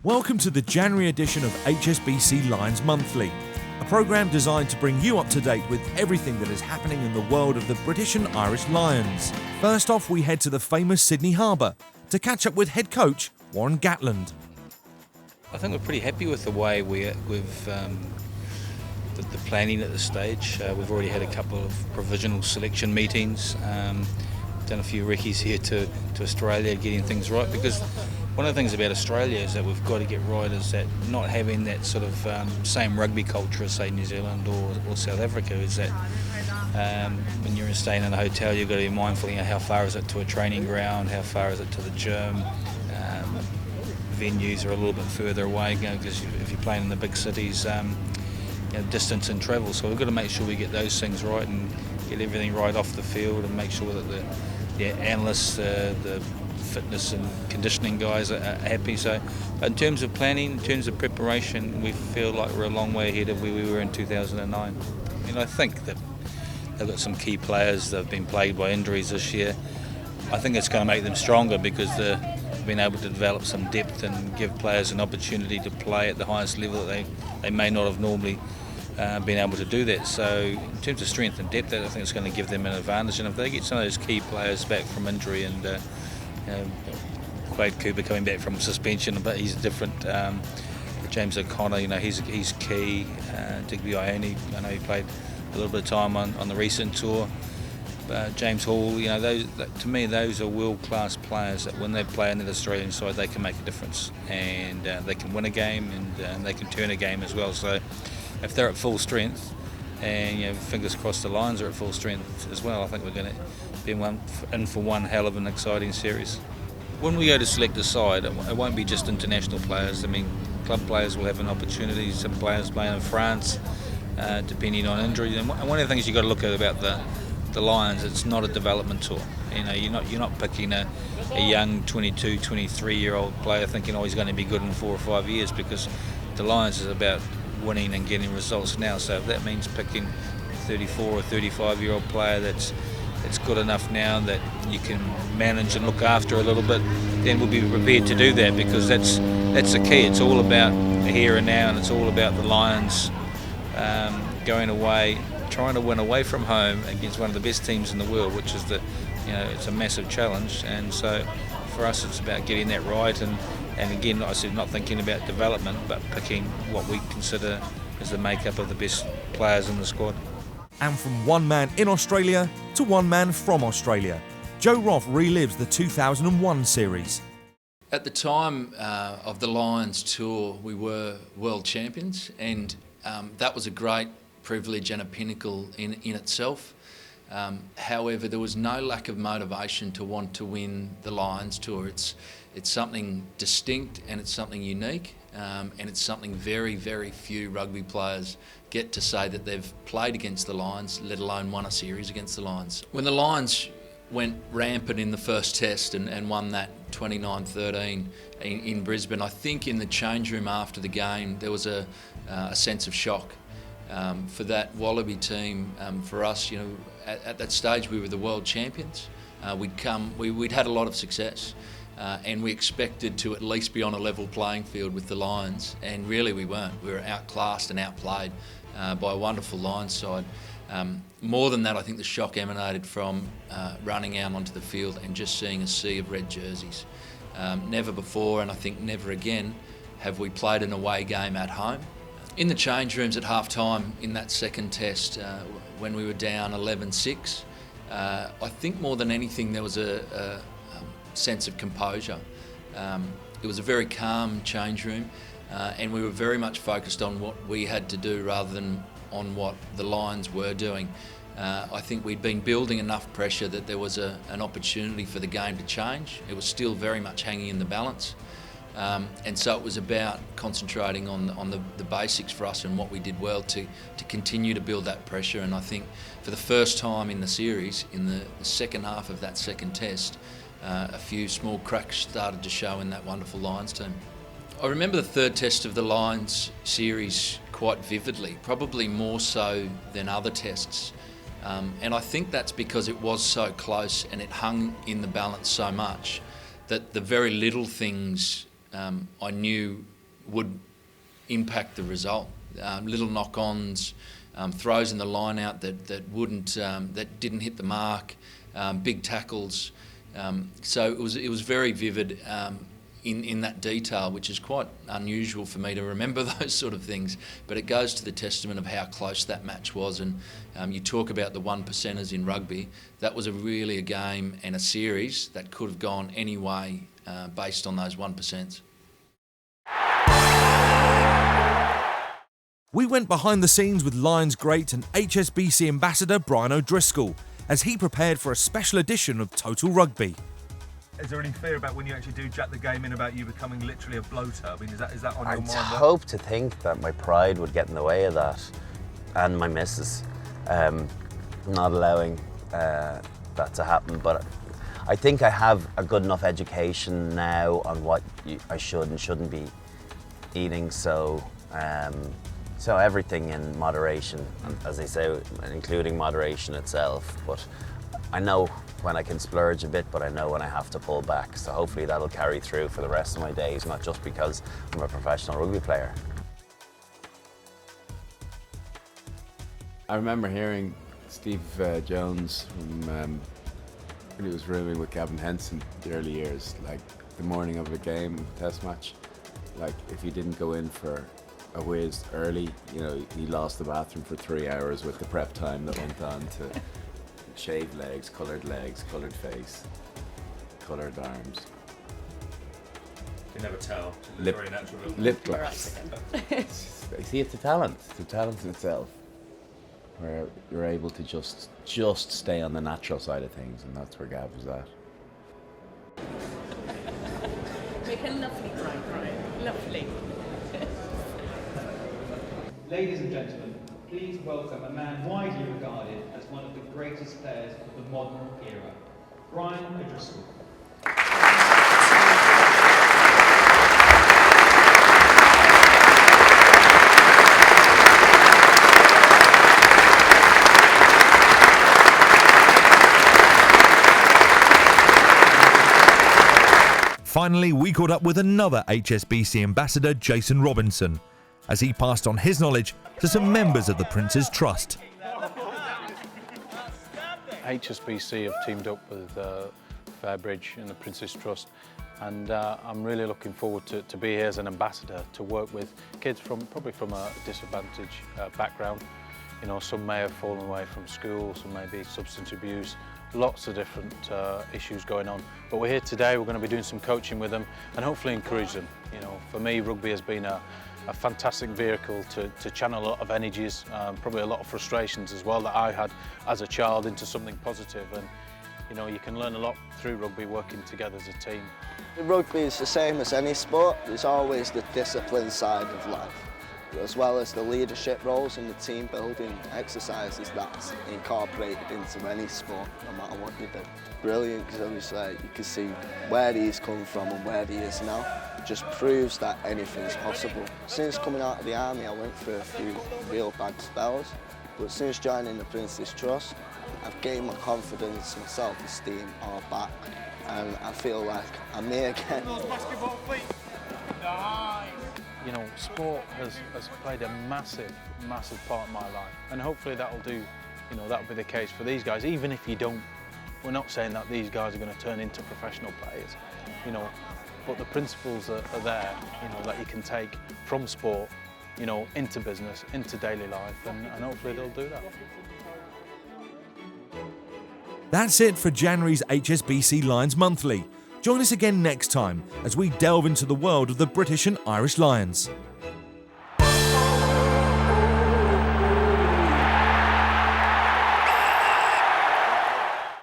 Welcome to the January edition of HSBC Lions Monthly, a programme designed to bring you up to date with everything that is happening in the world of the British and Irish Lions. First off, we head to the famous Sydney Harbour to catch up with head coach Warren Gatland. I think we're pretty happy with the way we've the planning at this stage. We've already had a couple of provisional selection meetings, done a few recce's here to Australia, getting things right, because one of the things about Australia is that we've got to get right is that not having that sort of same rugby culture as, say, New Zealand or South Africa, is that when you're staying in a hotel, you've got to be mindful, how far is it to a training ground, how far is it to the gym. Venues are a little bit further away, because if you're playing in the big cities, distance and travel. So we've got to make sure we get those things right and get everything right off the field, and make sure that the analysts, the fitness and conditioning guys are happy. So in terms of planning, in terms of preparation, we feel like we're a long way ahead of where we were in 2009. I think that they've got some key players that have been plagued by injuries this year. I think it's going to make them stronger because they've been able to develop some depth and give players an opportunity to play at the highest level that they may not have normally been able to do that. So in terms of strength and depth, I think it's going to give them an advantage. And if they get some of those key players back from injury, and Quade Cooper coming back from suspension, but he's different. James O'Connor, he's key. Digby Ione, I know he played a little bit of time on the recent tour. James Hall, those, to me, those are world-class players that when they play in the Australian side, they can make a difference, and they can win a game, and they can turn a game as well. So if they're at full strength, and fingers crossed the Lions are at full strength as well, I think we're going to be in for one hell of an exciting series. When we go to select a side, it won't be just international players. Club players will have an opportunity. Some players playing in France, depending on injury. And one of the things you've got to look at about the Lions, it's not a development tour. You're not picking a young 22, 23-year-old player thinking, he's going to be good in 4 or 5 years, because the Lions is about winning and getting results now. So if that means picking a 34 or 35-year-old player that's good enough now that you can manage and look after a little bit, then we'll be prepared to do that, because that's the key. It's all about the here and now, and it's all about the Lions going away, trying to win away from home against one of the best teams in the world, which is it's a massive challenge. And so for us, it's about getting that right, and again, like I said, not thinking about development, but picking what we consider as the makeup of the best players in the squad. And from one man in Australia to one man from Australia, Joe Roff relives the 2001 series. At the time of the Lions tour, we were world champions, and that was a great privilege and a pinnacle in itself. However, there was no lack of motivation to want to win the Lions tour. It's something distinct, and it's something unique, and it's something very, very few rugby players get to say that they've played against the Lions, let alone won a series against the Lions. When the Lions went rampant in the first test and won that 29-13 in Brisbane, I think in the change room after the game there was a sense of shock. For that Wallaby team, for us, at that stage we were the world champions. We'd had a lot of success, and we expected to at least be on a level playing field with the Lions, and really we weren't. We were outclassed and outplayed by a wonderful Lions side. More than that, I think the shock emanated from running out onto the field and just seeing a sea of red jerseys. Never before, and I think never again, have we played an away game at home. In the change rooms at half-time in that second test, when we were down 11-6, I think more than anything there was a sense of composure. It was a very calm change room, and we were very much focused on what we had to do rather than on what the Lions were doing. I think we'd been building enough pressure that there was an opportunity for the game to change. It was still very much hanging in the balance. And so it was about concentrating on the basics for us and what we did well to continue to build that pressure. And I think for the first time in the series, in the second half of that second test, a few small cracks started to show in that wonderful Lions team. I remember the third test of the Lions series quite vividly, probably more so than other tests. And I think that's because it was so close and it hung in the balance so much that the very little things I knew would impact the result. Little knock-ons, throws in the line out that didn't hit the mark, big tackles. So it was very vivid in that detail, which is quite unusual for me to remember those sort of things. But it goes to the testament of how close that match was. And you talk about the 1%ers in rugby. That was really a game and a series that could have gone any way based on those 1%. We went behind the scenes with Lions great and HSBC ambassador Brian O'Driscoll as he prepared for a special edition of Total Rugby. Is there any fear about when you actually do jack the game in about you becoming literally a bloater? I mean, is that on your mind? I hope to think that my pride would get in the way of that, and my missus not allowing that to happen. But I think I have a good enough education now on what I should and shouldn't be eating. So everything in moderation, as they say, including moderation itself. But I know when I can splurge a bit, but I know when I have to pull back. So hopefully that'll carry through for the rest of my days, not just because I'm a professional rugby player. I remember hearing Steve Jones when he was rooming with Gavin Henson the early years, like the morning of a game, test match, like if he didn't go in for a whiz early, you know, he lost the bathroom for 3 hours with the prep time that went on to shaved legs, coloured face, coloured arms. You never tell. Lip, very natural. Lip gloss. See, it's a talent. It's a talent in itself, where you're able to just stay on the natural side of things, and that's where Gav was at. Make a lovely Brian. Lovely. Ladies and gentlemen, please welcome a man widely regarded as one of the greatest players of the modern era, Brian O'Driscoll. Finally, we caught up with another HSBC ambassador, Jason Robinson, as he passed on his knowledge to some members of the Prince's Trust. HSBC have teamed up with Fairbridge and the Prince's Trust, and I'm really looking forward to be here as an ambassador to work with kids probably from a disadvantaged background. You know, some may have fallen away from school, some may be substance abuse, lots of different issues going on. But we're here today, we're going to be doing some coaching with them and hopefully encourage them. You know, for me, rugby has been a fantastic vehicle to channel a lot of energies, probably a lot of frustrations as well that I had as a child into something positive. And you know, you can learn a lot through rugby working together as a team. Rugby is the same as any sport. There's always the discipline side of life, as well as the leadership roles and the team building exercises that's incorporated into any sport, no matter what you do. Brilliant, because obviously you can see where he's come from and where he is now. It just proves that anything's possible. Since coming out of the army, I went through a few real bad spells, but since joining the Prince's Trust, I've gained my confidence, my self-esteem all back, and I feel like I'm me again. You know, sport has played a massive part in my life, and hopefully that'll be the case for these guys. Even if you don't, we're not saying that these guys are going to turn into professional players, you know, but the principles are there, you know, that you can take from sport, you know, into business, into daily life, and hopefully they'll do that. That's it for January's HSBC Lions Monthly. Join us again next time as we delve into the world of the British and Irish Lions.